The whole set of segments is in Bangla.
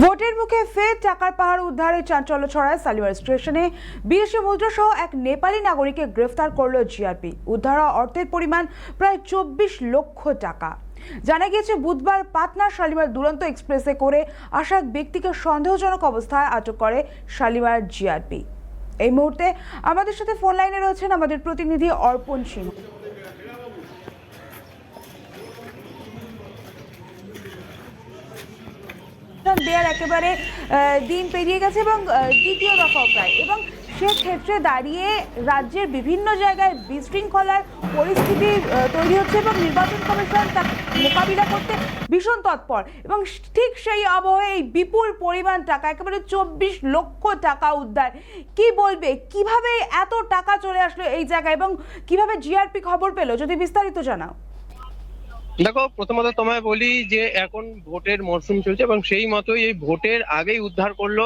ভোটের মুখে ফের টাকার পাহাড় উদ্ধারে চাঞ্চল্য ছড়ায় শালিমার স্টেশনে। বিদেশি মুদ্রা সহ এক নেপালি নাগরিককে গ্রেফতার করল জিআরপি। উদ্ধার হওয়া অর্থের পরিমাণ প্রায় 24 লক্ষ টাকা। জানা গিয়েছে, বুধবার পাটনা শালিমার দুরন্ত এক্সপ্রেসে করে আসা এক ব্যক্তিকে সন্দেহজনক অবস্থায় আটক করে শালিমার জিআরপি। এই মুহূর্তে আমাদের সাথে ফোন লাইনে রয়েছেন আমাদের প্রতিনিধি অর্পণ সিংহ। দেয়ার একেবারে দিন পেরিয়ে গেছে এবং দ্বিতীয় দফা প্রায়, এবং সেক্ষেত্রে দাঁড়িয়ে রাজ্যের বিভিন্ন জায়গায় বিশৃঙ্খলার পরিস্থিতি তৈরি হচ্ছে এবং নির্বাচন কমিশন তা মোকাবিলা করতে ভীষণ তৎপর। এবং ঠিক সেই আবহে এই বিপুল পরিমাণ টাকা, একেবারে 24 লক্ষ টাকা উদ্ধার। কি বলবে, কিভাবে এত টাকা চলে আসলো এই জায়গায় এবং কিভাবে জিআরপি খবর পেল, যদি বিস্তারিত জানাও। দেখো, প্রথমত তোমায় বলি যে এখন ভোটের মরশুম চলছে এবং সেই মতোই এই ভোটের আগেই উদ্ধার করলো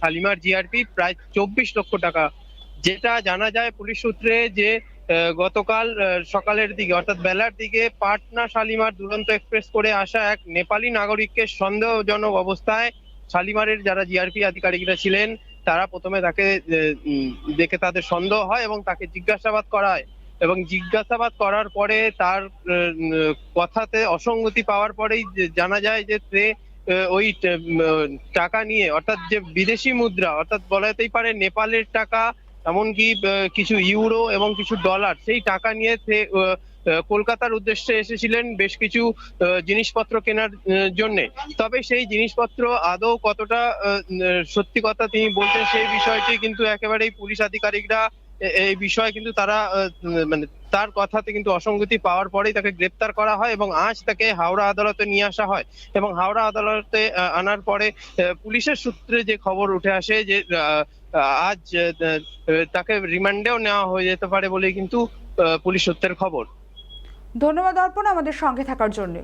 শালিমার জিআরপি প্রায় 24 লক্ষ টাকা। যেটা জানা যায় পুলিশ সূত্রে যে গতকাল সকালের দিকে অর্থাৎ বেলার দিকে পাটনা শালিমার দুরন্ত এক্সপ্রেস করে আসা এক নেপালি নাগরিককে সন্দেহজনক অবস্থায় শালিমারের যারা জিআরপি আধিকারিকরা ছিলেন তারা প্রথমে তাকে দেখে তাদের সন্দেহ হয় এবং তাকে জিজ্ঞাসাবাদ করা হয়। এবং জিজ্ঞাসাবাদ করার পরে তার কথাতে অসঙ্গতি পাওয়ার পরেই জানা যায় যে সে ওই টাকা নিয়ে, অর্থাৎ যে বিদেশি মুদ্রা, অর্থাৎ বলা যেতেই পারে নেপালের টাকা, এমনকি কিছু ইউরো এবং কিছু ডলার, সেই টাকা নিয়ে সে কলকাতার উদ্দেশ্যে এসেছিলেন বেশ কিছু জিনিসপত্র কেনার জন্য। তবে সেই জিনিসপত্র আদৌ কতটা সত্যি কথা তিনি বলছেন সেই বিষয়টি কিন্তু একেবারেই পুলিশ আধিকারিকরা এই বিষয়ে কিন্তু তারা মানে তার কথাতে কিন্তু অসঙ্গতি পাওয়ার পরেই তাকে গ্রেপ্তার করা হয় এবং আজ তাকে হাওড়া আদালতে নিয়ে আসা হয়। এবং হাওড়া আদালতে আনার পরে পুলিশের সূত্রে যে খবর উঠে আসে যে আজ তাকে রিমান্ডেও নেওয়া হয়ে যেতে পারে বলেই কিন্তু পুলিশ সূত্রের খবর। ধন্যবাদ অর্পণ আমাদের সঙ্গে থাকার জন্য।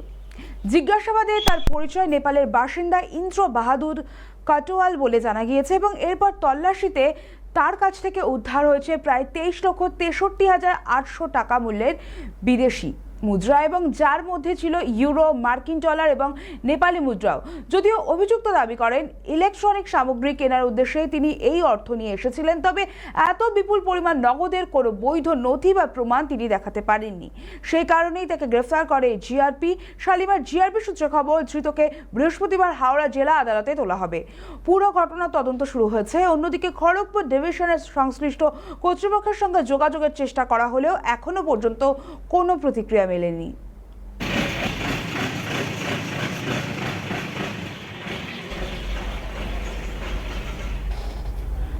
জিজ্ঞাসাবাদে তার পরিচয় নেপালের বাসিন্দা ইন্দ্র বাহাদুর কাটোয়াল বলে জানা গিয়েছে এবং এরপর তল্লাশিতে তার কাছ থেকে উদ্ধার হয়েছে প্রায় 23,63,800 টাকা মূল্যের বিদেশি মুদ্রা, এবং যার মধ্যে ছিল ইউরো, মার্কিন ডলার এবং নেপালি মুদ্রাও। যদিও অভিযুক্ত দাবি করেন ইলেকট্রনিক সামগ্রী কেনার উদ্দেশ্যে তিনি এই অর্থ নিয়ে এসেছিলেন, তবে এত বিপুল পরিমাণ নগদের কোনো বৈধ নথি বা প্রমাণ তিনি দেখাতে পারেননি। সেই কারণেই তাকে গ্রেফতার করে জিআরপি। শালিমার জিআরপি সূত্রে খবর, ধৃতকে বৃহস্পতিবার হাওড়া জেলা আদালতে তোলা হবে। পুরো ঘটনার তদন্ত শুরু হয়েছে। অন্যদিকে খড়গপুর ডিভিশনের সংশ্লিষ্ট কর্তৃপক্ষের সঙ্গে যোগাযোগের চেষ্টা করা হলেও এখনো পর্যন্ত কোনো প্রতিক্রিয়া মেলেনি।